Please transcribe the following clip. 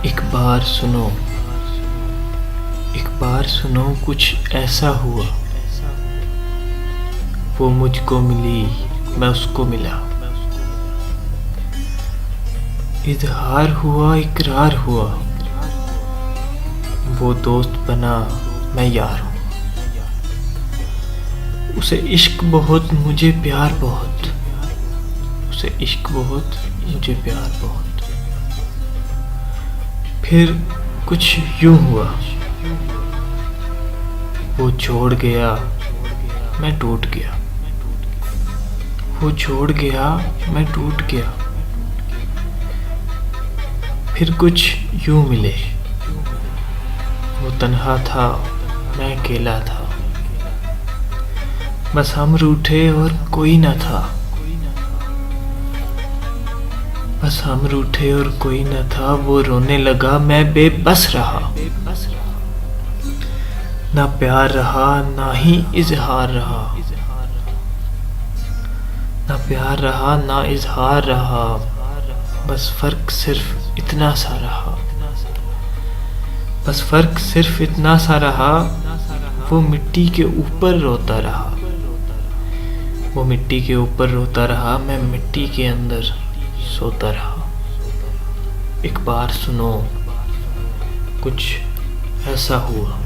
एक बार सुनो, एक बार सुनो, कुछ ऐसा हुआ। वो मुझको मिली, मैं उसको मिला। इजहार हुआ, इकरार हुआ। वो दोस्त बना, मैं यार हूँ। उसे इश्क बहुत, मुझे प्यार बहुत। उसे इश्क बहुत, मुझे प्यार बहुत। फिर कुछ यूं हुआ। वो छोड़ गया, मैं टूट गया। वो छोड़ गया, मैं टूट गया। फिर कुछ यूं मिले। वो तन्हा था, मैं अकेला था। बस हम रूठे और कोई न था। बस हम रूठे और कोई न था। वो रोने लगा, मैं बेबस रहा। ना प्यार रहा, ना ही इजहार रहा। ना प्यार रहा, ना इजहार रहा। बस फर्क सिर्फ इतना सा रहा। बस फर्क सिर्फ इतना सा रहा। वो मिट्टी के ऊपर रोता रहा। वो मिट्टी के ऊपर रोता रहा, मैं मिट्टी के अंदर सोता रहा। एक बार सुनो, कुछ ऐसा हुआ।